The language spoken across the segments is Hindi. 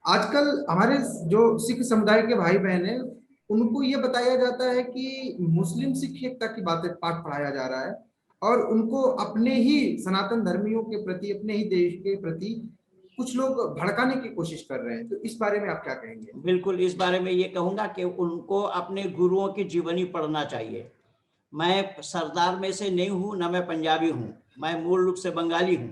आजकल हमारे जो सिख समुदाय के भाई बहन हैं, उनको ये बताया जाता है कि मुस्लिम सिख एकता की बातें पाठ पढ़ाया जा रहा है, और उनको अपने ही सनातन धर्मियों के प्रति, अपने ही देश के प्रति कुछ लोग भड़काने की कोशिश कर रहे हैं। तो इस बारे में आप क्या कहेंगे? बिल्कुल, इस बारे में ये कहूंगा कि उनको अपने गुरुओं की जीवनी पढ़ना चाहिए। मैं सरदार में से नहीं हूं, ना मैं पंजाबी हूं, मैं मूल रूप से बंगाली हूं।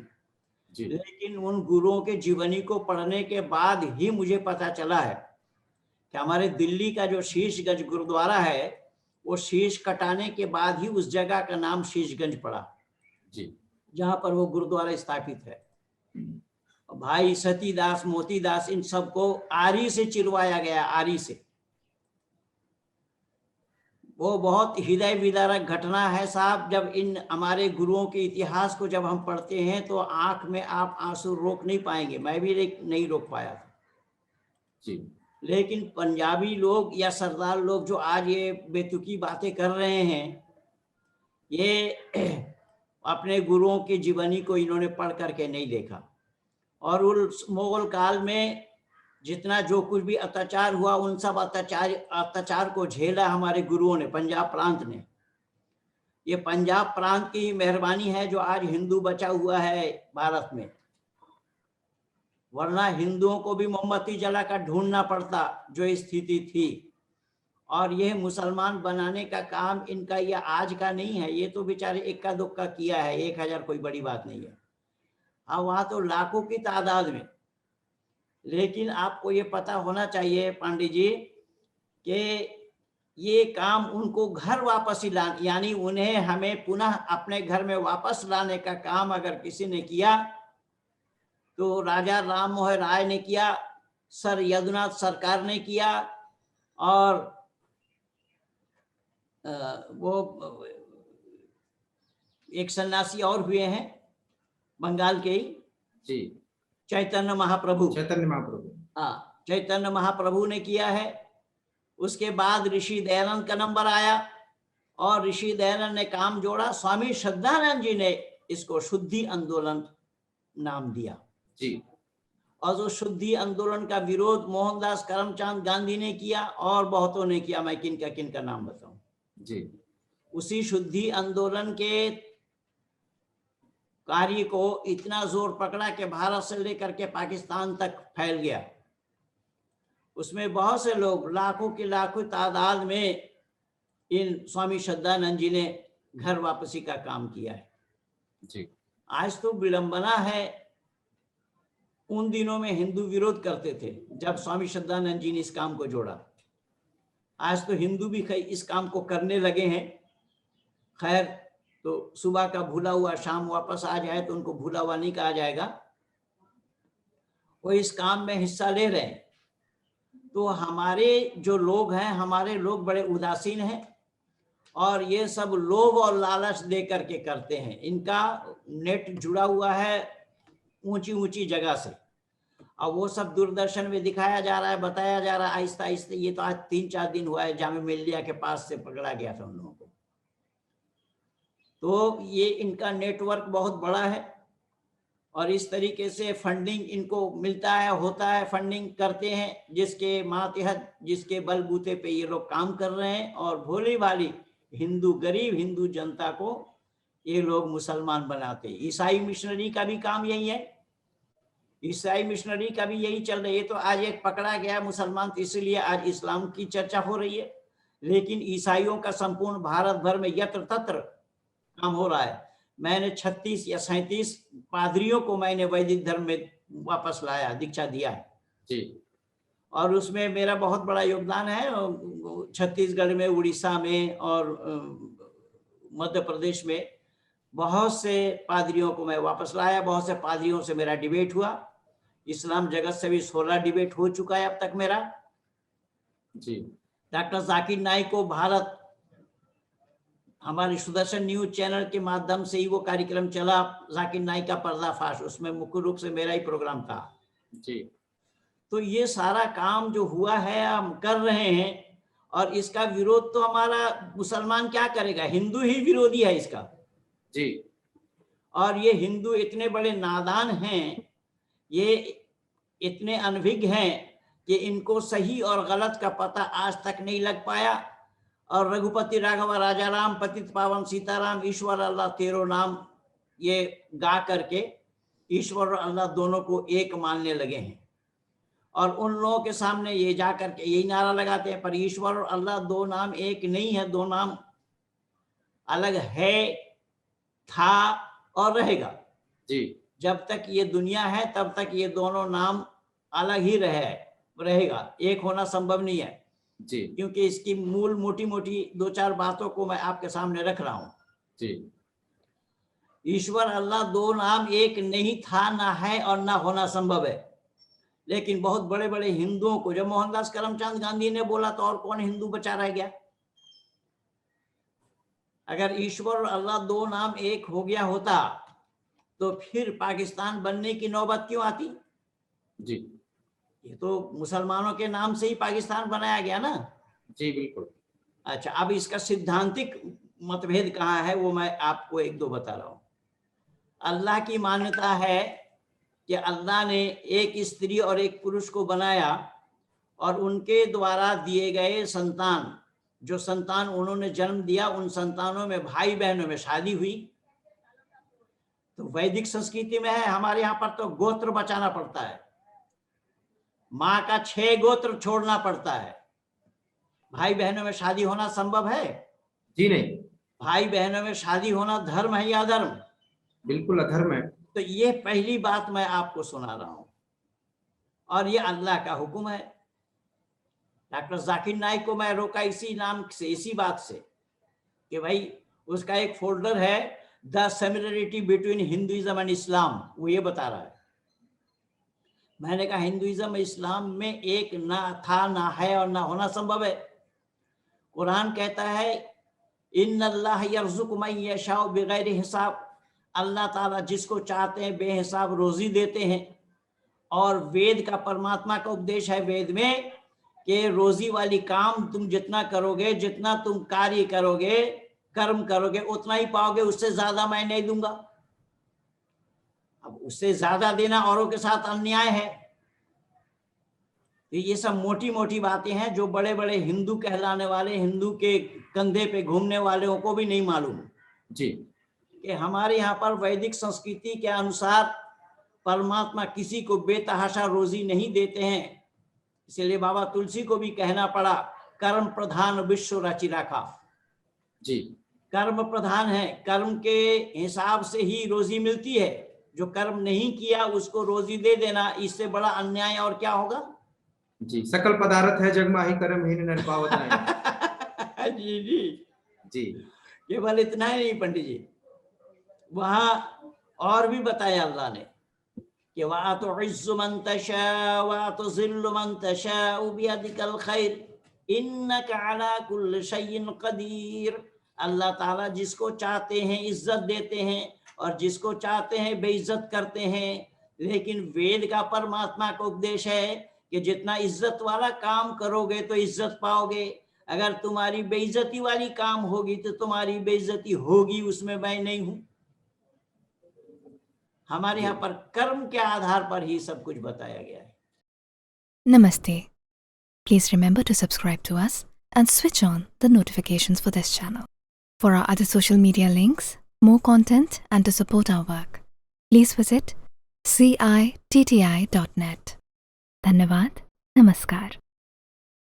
जी। लेकिन उन गुरुओं के जीवनी को पढ़ने के बाद ही मुझे पता चला है कि हमारे दिल्ली का जो शीशगंज गुरुद्वारा है, वो शीश कटाने के बाद ही उस जगह का नाम शीशगंज पड़ा, जी। जहां पर वो गुरुद्वारा स्थापित है। भाई सतीदास, मोतीदास, इन सबको आरी से चिरवाया गया, आरी से। वो बहुत हृदय विदारक घटना है साहब। जब इन हमारे गुरुओं के इतिहास को जब हम पढ़ते हैं तो आंख में आप आंसू रोक नहीं पाएंगे। मैं भी नहीं रोक पाया था। जी। लेकिन पंजाबी लोग या सरदार लोग जो आज ये बेतुकी बातें कर रहे हैं, ये अपने गुरुओं की जीवनी को इन्होंने पढ़ करके नहीं देखा। और उस मुगल काल में जितना जो कुछ भी अत्याचार हुआ, उन सब अत्याचार को झेला हमारे गुरुओं ने, पंजाब प्रांत ने। ये पंजाब प्रांत की मेहरबानी है जो आज हिंदू बचा हुआ है भारत में, वरना हिंदुओं को भी मोमबत्ती जलाकर ढूंढना पड़ता जो स्थिति थी। और यह मुसलमान बनाने का काम इनका ये आज का नहीं है, ये तो बेचारे इक्का दुक्का किया है, 1000 कोई बड़ी बात नहीं है। हाँ, वहां तो लाखों की तादाद में। लेकिन आपको ये पता होना चाहिए पांडे जी कि ये काम उनको घर वापस लाने, यानी उन्हें हमें पुनः अपने घर में वापस लाने का काम अगर किसी ने किया तो राजा राम मोहन राय ने किया, सर यदुनाथ सरकार ने किया, और वो एक सन्यासी और हुए हैं बंगाल के ही, जी। चैतन्य महाप्रभु। चैतन्य महाप्रभु। हाँ, चैतन्य महाप्रभु ने किया है। उसके बाद ऋषि दयानंद का नंबर आया, और ऋषि दयानंद ने काम जोड़ा। स्वामी श्रद्धानंद जी ने इसको शुद्धि आंदोलन नाम दिया। जी। और जो शुद्धि आंदोलन का विरोध मोहनदास करमचंद गांधी ने किया, और बहुतों ने किया, मैं किन का नाम बताऊं। जी। उसी शुद्धि आंदोलन के कार्य को इतना जोर पकड़ा कि भारत से लेकर के पाकिस्तान तक फैल गया। उसमें बहुत से लोग, लाखों की लाखों तादाद में, इन स्वामी श्रद्धानंद जी ने घर वापसी का काम किया है। जी। आज तो विडंबना है, उन दिनों में हिंदू विरोध करते थे जब स्वामी श्रद्धानंद जी ने इस काम को जोड़ा। आज तो हिंदू भी इस काम को करने लगे हैं। खैर, तो सुबह का भूला हुआ शाम वापस आ जाए तो उनको भूला हुआ नहीं कहा जाएगा। वो इस काम में हिस्सा ले रहे हैं। तो हमारे जो लोग हैं, हमारे लोग बड़े उदासीन हैं, और ये सब लोभ और लालच दे करके करते हैं। इनका नेट जुड़ा हुआ है ऊंची ऊंची जगह से, और वो सब दूरदर्शन में दिखाया जा रहा है, बताया जा रहा है आहिस्ता आहिस्ता। ये तो आज 3-4 दिन हुआ है, जामिया मिल्लिया के पास से पकड़ा गया था उन लोगों को। तो ये इनका नेटवर्क बहुत बड़ा है, और इस तरीके से फंडिंग इनको मिलता है, होता है, फंडिंग करते हैं, जिसके मातहत, जिसके बलबूते पे ये लोग काम कर रहे हैं। और भोली भाली हिंदू, गरीब हिंदू जनता को ये लोग मुसलमान बनाते हैं। ईसाई मिशनरी का भी काम यही है, ईसाई मिशनरी का भी यही चल रही है। तो आज एक पकड़ा गया मुसलमान, तो इसलिए आज इस्लाम की चर्चा हो रही है। लेकिन ईसाइयों का संपूर्ण भारत भर में यत्र तत्र काम हो रहा है। मैंने 36 या 37 पादरियों को मैंने वैदिक धर्म में वापस लाया, दीक्षा दिया है। जी। और उसमें मेरा बहुत बड़ा योगदान है। छत्तीसगढ़ में, उड़ीसा में और मध्य प्रदेश में बहुत से पादरियों को मैं वापस लाया। बहुत से पादरियों से मेरा डिबेट हुआ। इस्लाम जगत से भी 16 डिबेट हो चुका है अब तक मेरा। जी। डॉक्टर जाकिर नाइक को भारत, हमारे सुदर्शन न्यूज चैनल के माध्यम से ही वो कार्यक्रम चला, जाकिर नाइक का पर्दाफाश, उसमें मुख्य रूप से मेरा ही प्रोग्राम था। जी। तो ये सारा काम जो हुआ है हम कर रहे हैं, और इसका विरोध तो हमारा मुसलमान क्या करेगा, हिंदू ही विरोधी है इसका। जी। और ये हिंदू इतने बड़े नादान हैं, ये इतने अनभिज्ञ हैं कि इनको सही और गलत का पता आज तक नहीं लग पाया। और रघुपति राघव राजा राम पतित पावन सीताराम ईश्वर अल्लाह तेरो नाम ये गा करके ईश्वर और अल्लाह दोनों को एक मानने लगे हैं। और उन लोगों के सामने ये जा करके यही नारा लगाते हैं, पर ईश्वर और अल्लाह दो नाम एक नहीं है, दो नाम अलग है, था और रहेगा। जी जब तक ये दुनिया है तब तक ये दोनों नाम अलग ही रहेगा, एक होना संभव नहीं है। जी क्योंकि इसकी मूल मोटी मोटी दो चार बातों को मैं आपके सामने रख रहा हूं। जी ईश्वर अल्लाह दो नाम एक नहीं था, ना है और ना होना संभव है। लेकिन बहुत बड़े बड़े हिंदुओं को, जब मोहनदास करमचंद गांधी ने बोला तो और कौन हिंदू बचा रह गया? अगर ईश्वर और अल्लाह दो नाम एक हो गया होता तो फिर पाकिस्तान बनने की नौबत क्यों आती? जी ये तो मुसलमानों के नाम से ही पाकिस्तान बनाया गया ना। जी बिल्कुल। अच्छा, अब इसका सिद्धांतिक मतभेद कहाँ है वो मैं आपको एक दो बता रहा हूं। अल्लाह की मान्यता है कि अल्लाह ने एक स्त्री और एक पुरुष को बनाया और उनके द्वारा दिए गए संतान, जो संतान उन्होंने जन्म दिया, उन संतानों में भाई बहनों में शादी हुई। तो वैदिक संस्कृति में है, हमारे यहाँ पर तो गोत्र बचाना पड़ता है, माँ का 6 गोत्र छोड़ना पड़ता है। भाई बहनों में शादी होना संभव है? जी नहीं। भाई बहनों में शादी होना धर्म है या अधर्म? बिल्कुल अधर्म है। तो ये पहली बात मैं आपको सुना रहा हूं और ये अल्लाह का हुक्म है। डॉक्टर जाकिर नाइक को मैं रोका इसी नाम से, इसी बात से कि भाई उसका एक फोल्डर है the similarity between Hinduism and Islam, वो ये बता रहा है। मैंने कहा हिंदुइज्म इस्लाम में एक ना था, ना है और ना होना संभव है। कुरान कहता है इन्नल्लाह यर्ज़ुक़ु मन यशाउ बिगैरि हिसाब, अल्लाह ताला जिसको चाहते हैं बेहिसाब रोजी देते हैं। और वेद का, परमात्मा का उपदेश है वेद में कि रोजी वाली काम तुम जितना करोगे, जितना तुम कार्य करोगे, कर्म करोगे, उतना ही पाओगे, उससे ज्यादा मैं नहीं दूंगा। अब उससे ज्यादा देना औरों के साथ अन्याय है। तो ये सब मोटी मोटी बातें हैं जो बड़े बड़े हिंदू कहलाने वाले, हिंदू के कंधे पे घूमने वालों को भी नहीं मालूम जी कि हमारे यहाँ पर वैदिक संस्कृति के अनुसार परमात्मा किसी को बेतहाशा रोजी नहीं देते हैं। इसलिए बाबा तुलसी को भी कहना पड़ा कर्म प्रधान विश्व रचि रखा। जी कर्म प्रधान है, कर्म के हिसाब से ही रोजी मिलती है। जो कर्म नहीं किया उसको रोजी दे देना, इससे बड़ा अन्याय और क्या होगा? जी सकल पदार्थ है जग माही कर्म हीन नर पावत नहीं। जी जी जी केवल इतना ही नहीं पंडित जी, वहां और भी बताया अल्लाह ने कि वा तो इज़्ज़ु मन तशा वा तो ज़िल्लु मन तशा बियदिकल खैर इन्नका अला कुल्लि शैइन कदीर। अल्लाह ताला जिसको चाहते हैं इज्जत देते हैं और जिसको चाहते हैं बेइज्जत करते हैं। लेकिन वेद का, परमात्मा का उपदेश है कि जितना इज्जत वाला काम करोगे तो इज्जत पाओगे, अगर तुम्हारी बेइज्जती वाली काम होगी तो तुम्हारी बेइज्जती होगी, उसमें मैं नहीं हूं। हमारे यहाँ पर कर्म के आधार पर ही सब कुछ बताया गया है। Namaste. Please remember to subscribe to us and switch on the notifications for this channel. For our other social media links, more content and to support our work, please visit citti.net. Dhanyavad. Namaskar.